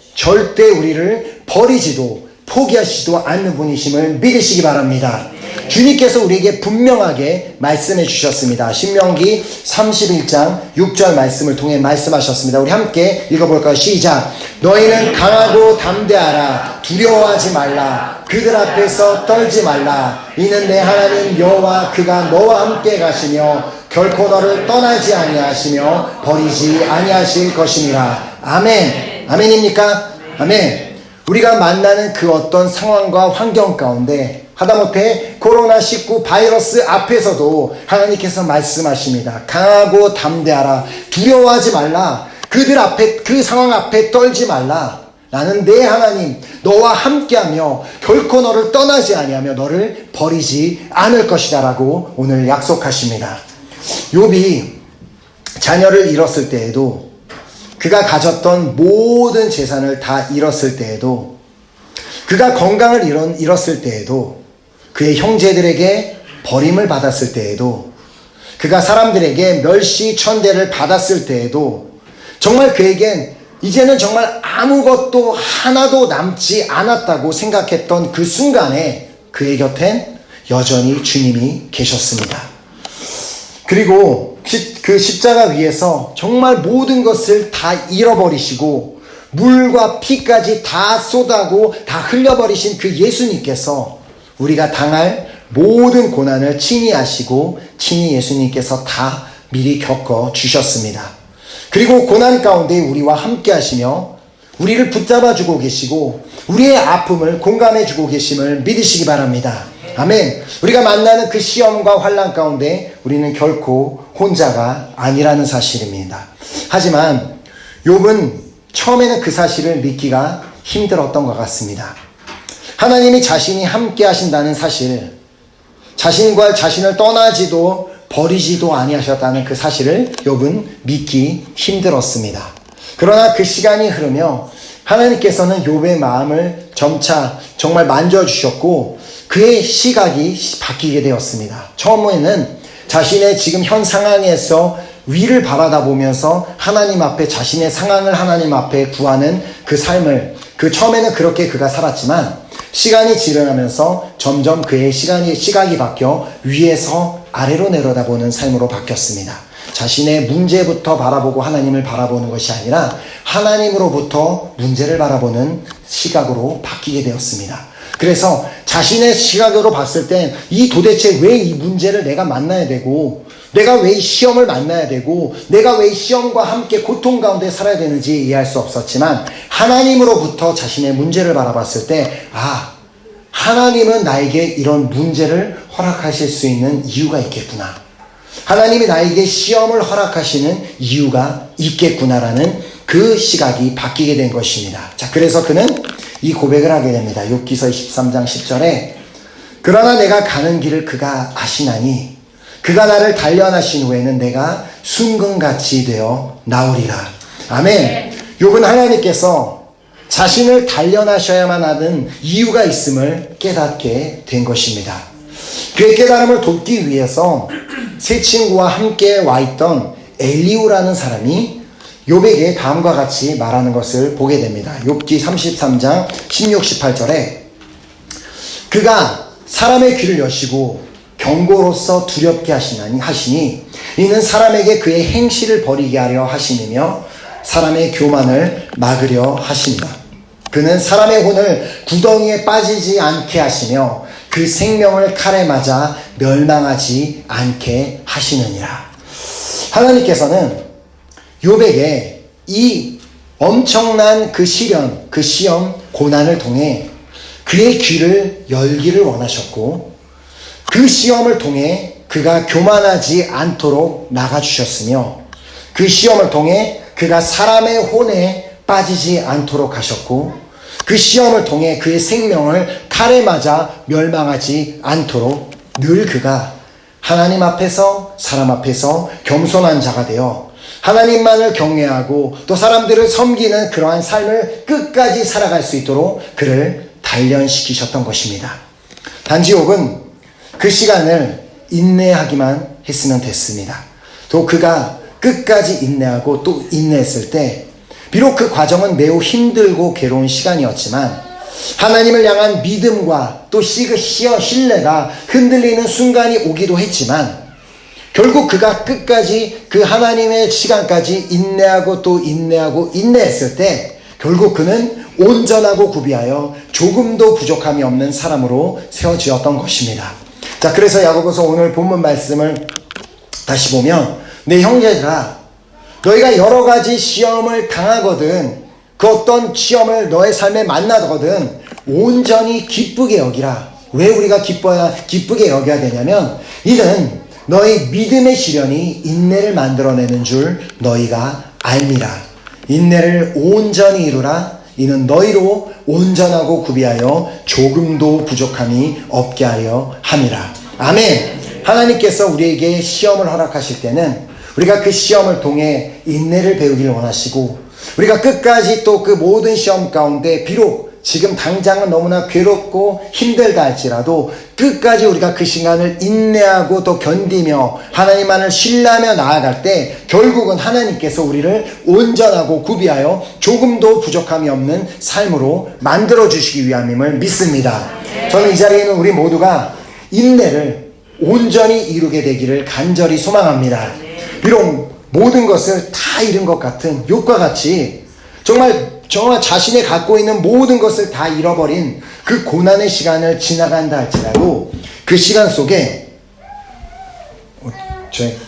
우리를 버리지도 포기하시지도 않는 분이심을 믿으시기 바랍니다. 주님께서 우리에게 분명하게 말씀해 주셨습니다. 신명기 31장 6절 말씀을 통해 말씀하셨습니다. 우리 함께 읽어볼까요? 시작. 너희는 강하고 담대하라. 두려워하지 말라. 그들 앞에서 떨지 말라. 이는 내 하나님 여호와 그가 너와 함께 가시며 결코 너를 떠나지 아니하시며 버리지 아니하실 것이니라. 아멘. 아멘입니까? 아멘. 우리가 만나는 그 어떤 상황과 환경 가운데 하다못해 코로나19 바이러스 앞에서도 하나님께서 말씀하십니다. 강하고 담대하라. 두려워하지 말라. 그들 앞에 그 상황 앞에 떨지 말라. 나는 내 하나님 너와 함께하며 결코 너를 떠나지 아니하며 너를 버리지 않을 것이다 라고 오늘 약속하십니다. 욥이 자녀를 잃었을 때에도 그가 가졌던 모든 재산을 다 잃었을 때에도 그가 건강을 잃었을 때에도 그의 형제들에게 버림을 받았을 때에도 그가 사람들에게 멸시천대를 받았을 때에도 정말 그에겐 이제는 정말 아무것도 하나도 남지 않았다고 생각했던 그 순간에 그의 곁엔 여전히 주님이 계셨습니다. 그리고 그 십자가 위에서 정말 모든 것을 다 잃어버리시고 물과 피까지 다 쏟아고 다 흘려버리신 그 예수님께서 우리가 당할 모든 고난을 친히 아시고 친히 예수님께서 다 미리 겪어 주셨습니다. 그리고 고난 가운데 우리와 함께 하시며 우리를 붙잡아 주고 계시고 우리의 아픔을 공감해 주고 계심을 믿으시기 바랍니다. 아멘. 우리가 만나는 그 시험과 환난 가운데 우리는 결코 혼자가 아니라는 사실입니다. 하지만 욥은 처음에는 그 사실을 믿기가 힘들었던 것 같습니다. 하나님이 자신이 함께 하신다는 사실, 자신과 자신을 떠나지도 버리지도 아니하셨다는 그 사실을 욥은 믿기 힘들었습니다. 그러나 그 시간이 흐르며 하나님께서는 욥의 마음을 점차 정말 만져주셨고 그의 시각이 바뀌게 되었습니다. 처음에는 자신의 지금 현 상황에서 위를 바라다 보면서 하나님 앞에 자신의 상황을 하나님 앞에 구하는 그 삶을 처음에는 그렇게 그가 살았지만 시간이 지나면서 점점 그의 시각이 바뀌어 위에서 아래로 내려다보는 삶으로 바뀌었습니다. 자신의 문제부터 바라보고 하나님을 바라보는 것이 아니라 하나님으로부터 문제를 바라보는 시각으로 바뀌게 되었습니다. 그래서 자신의 시각으로 봤을 땐 도대체 왜 이 문제를 내가 만나야 되고 내가 왜 이 시험을 만나야 되고 내가 왜 이 시험과 함께 고통 가운데 살아야 되는지 이해할 수 없었지만 하나님으로부터 자신의 문제를 바라봤을 때 하나님은 나에게 이런 문제를 허락하실 수 있는 이유가 있겠구나. 하나님이 나에게 시험을 허락하시는 이유가 있겠구나라는 그 시각이 바뀌게 된 것입니다. 자, 그래서 그는 이 고백을 하게 됩니다. 욥기서 23장 10절에 그러나 내가 가는 길을 그가 아시나니 그가 나를 단련하신 후에는 내가 순금같이 되어 나오리라. 아멘. 욥은 하나님께서 자신을 단련하셔야만 하는 이유가 있음을 깨닫게 된 것입니다. 그의 깨달음을 돕기 위해서 세 친구와 함께 와 있던 엘리후라는 사람이 욥에게 다음과 같이 말하는 것을 보게 됩니다. 욥기 33장 16, 18절에 그가 사람의 귀를 여시고 경고로서 두렵게 하시니 이는 사람에게 그의 행실을 버리게 하려 하시니며 사람의 교만을 막으려 하십니다. 그는 사람의 혼을 구덩이에 빠지지 않게 하시며 그 생명을 칼에 맞아 멸망하지 않게 하시느니라. 하나님께서는 욥에게 이 엄청난 그 시련, 그 시험, 고난을 통해 그의 귀를 열기를 원하셨고 그 시험을 통해 그가 교만하지 않도록 나가주셨으며 그 시험을 통해 그가 사람의 혼에 빠지지 않도록 하셨고 그 시험을 통해 그의 생명을 칼에 맞아 멸망하지 않도록 늘 그가 하나님 앞에서 사람 앞에서 겸손한 자가 되어 하나님만을 경외하고 또 사람들을 섬기는 그러한 삶을 끝까지 살아갈 수 있도록 그를 단련시키셨던 것입니다. 단지 욥은 그 시간을 인내하기만 했으면 됐습니다. 또 그가 끝까지 인내하고 또 인내했을 때 비록 그 과정은 매우 힘들고 괴로운 시간이었지만 하나님을 향한 믿음과 또 신뢰가 흔들리는 순간이 오기도 했지만 결국 그가 끝까지 그 하나님의 시간까지 인내하고 또 인내하고 인내했을 때 결국 그는 온전하고 구비하여 조금도 부족함이 없는 사람으로 세워지었던 것입니다. 자, 그래서 야고보서 오늘 본문 말씀을 다시 보면 내 형제들아 너희가 여러 가지 시험을 당하거든 그 어떤 시험을 너의 삶에 만나거든 온전히 기쁘게 여기라. 왜 우리가 기쁘게 여겨야 되냐면 이는 너희 믿음의 시련이 인내를 만들어내는 줄 너희가 알미라. 인내를 온전히 이루라. 이는 너희로 온전하고 구비하여 조금도 부족함이 없게 하려 함이라. 아멘. 하나님께서 우리에게 시험을 허락하실 때는 우리가 그 시험을 통해 인내를 배우기를 원하시고 우리가 끝까지 또 그 모든 시험 가운데 비록 지금 당장은 너무나 괴롭고 힘들다 할지라도 끝까지 우리가 그 시간을 인내하고 또 견디며 하나님만을 신뢰하며 나아갈 때 결국은 하나님께서 우리를 온전하고 구비하여 조금도 부족함이 없는 삶으로 만들어주시기 위함임을 믿습니다. 저는 이 자리에 있는 우리 모두가 인내를 온전히 이루게 되기를 간절히 소망합니다. 비록 모든 것을 다 잃은 것 같은 욥과 같이 정말 자신이 갖고 있는 모든 것을 다 잃어버린 그 고난의 시간을 지나간다 할지라도 그 시간 속에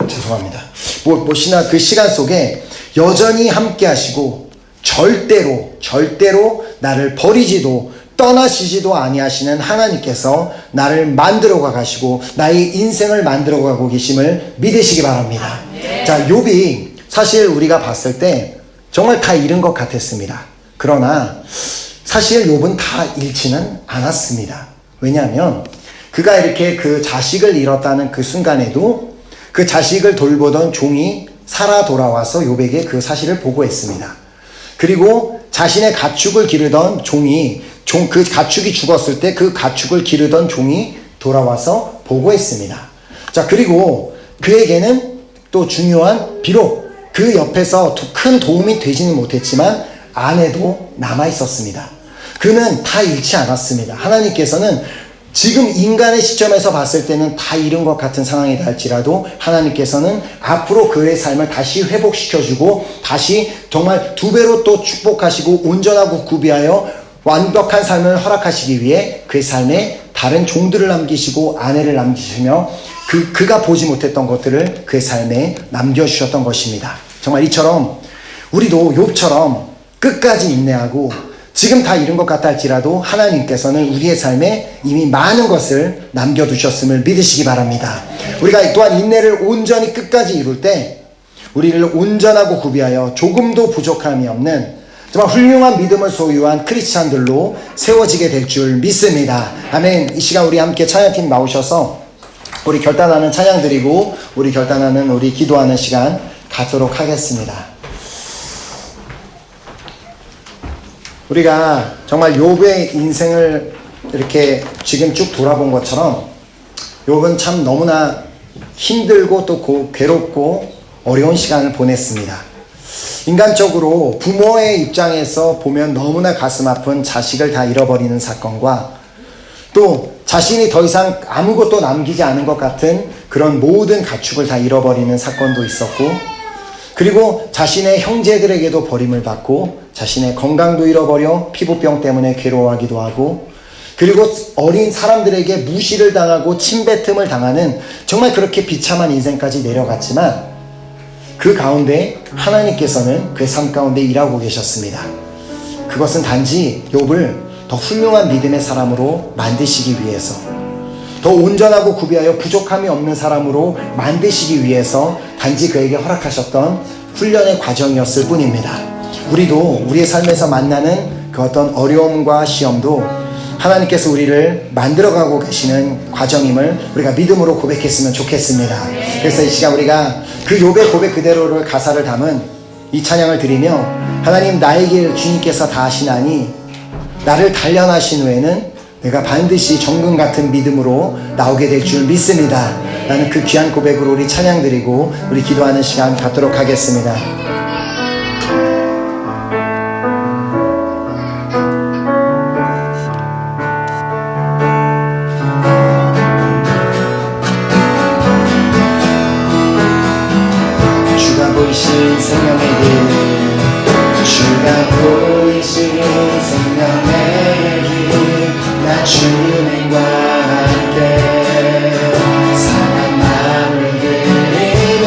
죄송합니다. 무엇이나 그 시간 속에 여전히 함께 하시고 절대로 나를 버리지도 떠나시지도 아니하시는 하나님께서 나를 만들어가 가시고 나의 인생을 만들어가고 계심을 믿으시기 바랍니다. 자, 욥이 사실 우리가 봤을 때 정말 다 잃은 것 같았습니다. 그러나 사실 욥은 다 잃지는 않았습니다. 왜냐하면 그가 이렇게 그 자식을 잃었다는 그 순간에도 그 자식을 돌보던 종이 살아 돌아와서 욥에게 그 사실을 보고했습니다. 그리고 자신의 가축을 기르던 그 가축이 죽었을 때 그 가축을 기르던 종이 돌아와서 보고했습니다. 자, 그리고 그에게는 또 중요한 비록 그 옆에서 큰 도움이 되지는 못했지만 아내도 남아 있었습니다. 그는 다 잃지 않았습니다. 하나님께서는 지금 인간의 시점에서 봤을 때는 다 잃은 것 같은 상황이다 할지라도 하나님께서는 앞으로 그의 삶을 다시 회복시켜주고 다시 정말 2배로 또 축복하시고 온전하고 구비하여 완벽한 삶을 허락하시기 위해 그의 삶에 다른 종들을 남기시고 아내를 남기시며 그가 보지 못했던 것들을 그의 삶에 남겨주셨던 것입니다. 정말 이처럼 우리도 욥처럼 끝까지 인내하고 지금 다 잃은 것 같다 할지라도 하나님께서는 우리의 삶에 이미 많은 것을 남겨두셨음을 믿으시기 바랍니다. 우리가 또한 인내를 온전히 끝까지 이룰 때 우리를 온전하고 구비하여 조금도 부족함이 없는 정말 훌륭한 믿음을 소유한 크리스찬들로 세워지게 될 줄 믿습니다. 아멘. 이 시간 우리 함께 찬양팀 나오셔서 우리 결단하는 찬양 드리고 우리 결단하는 우리 기도하는 시간 갖도록 하겠습니다. 우리가 정말 욥의 인생을 이렇게 지금 쭉 돌아본 것처럼 욥은 참 너무나 힘들고 또 괴롭고 어려운 시간을 보냈습니다. 인간적으로 부모의 입장에서 보면 너무나 가슴 아픈 자식을 다 잃어버리는 사건과 또 자신이 더 이상 아무것도 남기지 않은 것 같은 그런 모든 가축을 다 잃어버리는 사건도 있었고, 그리고 자신의 형제들에게도 버림을 받고 자신의 건강도 잃어버려 피부병 때문에 괴로워하기도 하고, 그리고 어린 사람들에게 무시를 당하고 침뱉음을 당하는 정말 그렇게 비참한 인생까지 내려갔지만 그 가운데 하나님께서는 그의 삶 가운데 일하고 계셨습니다. 그것은 단지 욥을 더 훌륭한 믿음의 사람으로 만드시기 위해서, 더 온전하고 구비하여 부족함이 없는 사람으로 만드시기 위해서 단지 그에게 허락하셨던 훈련의 과정이었을 뿐입니다. 우리도 우리의 삶에서 만나는 그 어떤 어려움과 시험도 하나님께서 우리를 만들어가고 계시는 과정임을 우리가 믿음으로 고백했으면 좋겠습니다. 그래서 이 시간 우리가 그 욥의 고백 그대로를 가사를 담은 이 찬양을 드리며, 하나님 나의 길 주님께서 다 하시나니 나를 단련하신 후에는 내가 반드시 정금 같은 믿음으로 나오게 될 줄 믿습니다. 라는 그 귀한 고백으로 우리 찬양 드리고 우리 기도하는 시간 갖도록 하겠습니다. 주가 보이신 생명의 길, 주가 보이신 생명의 길, 나 주님과 함께 상한 마음을 드리며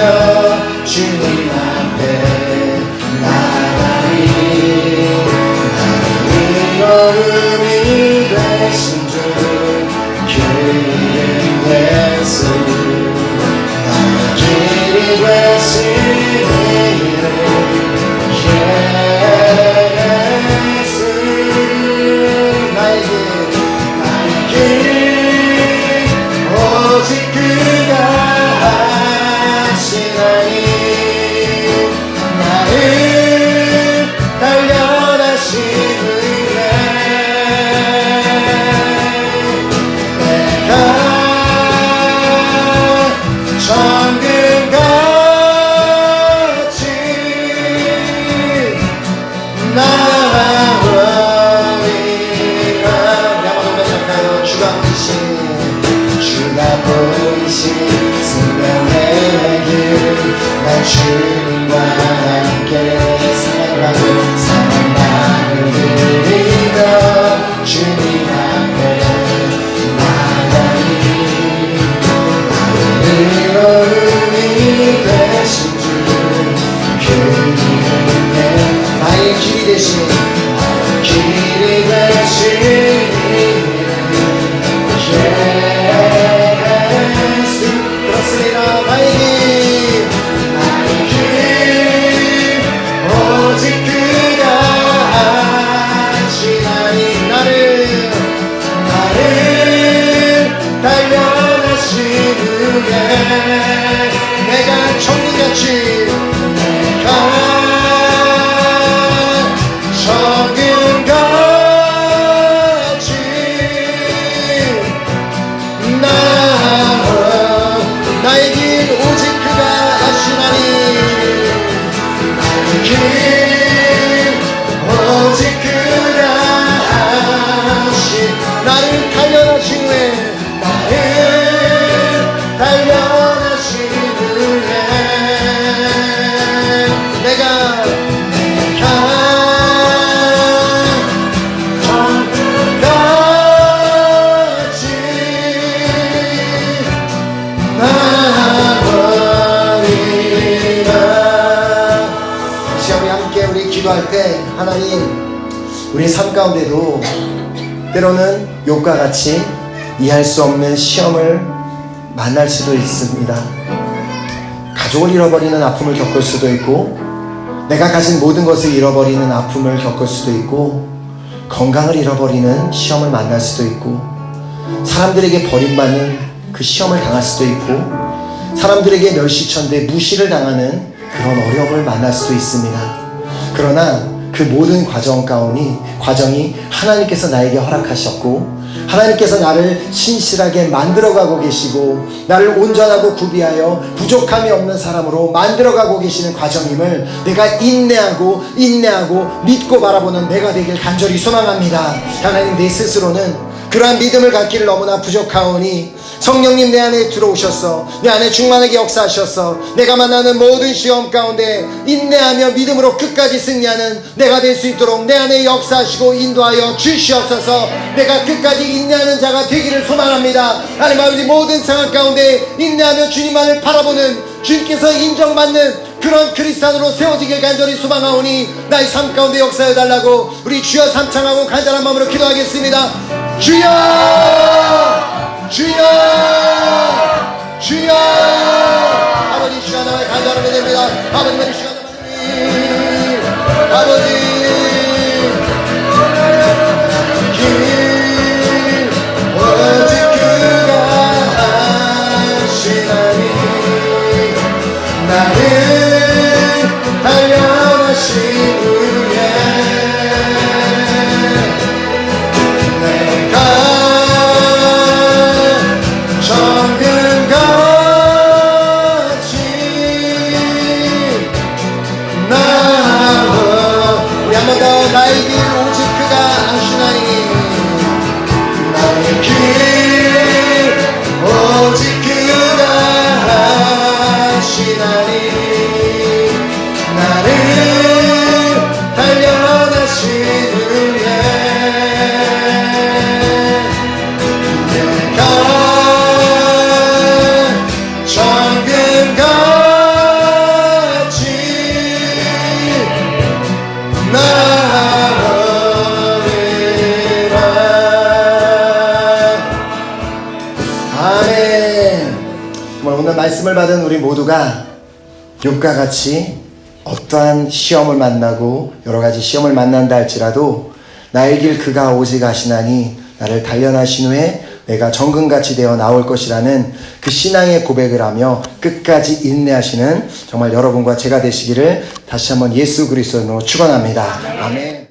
주님 앞에 나가리. 나의 위로움이 되신 주 그 이름 예수, 나의 길이 되신 이름 오직 그가 하시나니 나를 단련하신 후에 내가 정금같이 나아오리라. 주가 보이신 생명의 길, 난 주님과 함께 사랑을 드리며 주님 앞에 나가리. 나의 위로움이 되신 주 그 이름에 나의 길이 되신 길이 되신 오직 그가 하시나니 나를 단련하신 후에 내가 정금같이 나의 길 오직 그가 하시나니 오직 그가 하시 나를 단련하신 후에 나를 단련하신 후에 내가 기도할 때 하나님 우리 삶 가운데도 때로는 욥과 같이 이해할 수 없는 시험을 만날 수도 있습니다. 가족을 잃어버리는 아픔을 겪을 수도 있고, 내가 가진 모든 것을 잃어버리는 아픔을 겪을 수도 있고, 건강을 잃어버리는 시험을 만날 수도 있고, 사람들에게 버림받는 그 시험을 당할 수도 있고 사람들에게 멸시천대 무시를 당하는 그런 어려움을 만날 수도 있습니다. 그러나 그 모든 과정이 하나님께서 나에게 허락하셨고 하나님께서 나를 신실하게 만들어가고 계시고 나를 온전하고 구비하여 부족함이 없는 사람으로 만들어가고 계시는 과정임을 내가 인내하고 믿고 바라보는 내가 되길 간절히 소망합니다. 하나님, 내 스스로는 그러한 믿음을 갖기를 너무나 부족하오니 성령님 내 안에 들어오셔서 내 안에 충만하게 역사하셔서 내가 만나는 모든 시험 가운데 인내하며 믿음으로 끝까지 승리하는 내가 될 수 있도록 내 안에 역사하시고 인도하여 주시옵소서. 내가 끝까지 인내하는 자가 되기를 소망합니다. 하나님 아버지, 모든 상황 가운데 인내하며 주님만을 바라보는 주님께서 인정받는 그런 크리스찬으로 세워지길 간절히 소망하오니 나의 삶 가운데 역사해 달라고 우리 주여 삼창하고 간절한 마음으로 기도하겠습니다. 주여! 주여! 주여! 아버지, 주여 나의 간절함이 됩니다. 아버지, 주여 아버지 오직 그가 하시나니 나를 단련하신 후에 내가 정금같이 나와 우리 한 번 더 나의 길 오직 그가 아시나니 나의 길 오직 그가 아시나니 나를 단련하신 후에 내가 정금같이 나으리라. 아멘. 정말 오늘 말씀을 받은 우리 모두가 욥과 같이 어떠한 시험을 만나고 여러가지 시험을 만난다 할지라도 나의 길 그가 오직 아시나니 나를 단련하신 후에 내가 정금같이 되어 나올 것이라는 그 신앙의 고백을 하며 끝까지 인내하시는 정말 여러분과 제가 되시기를 다시 한번 예수 그리스도로 축원합니다. 아멘.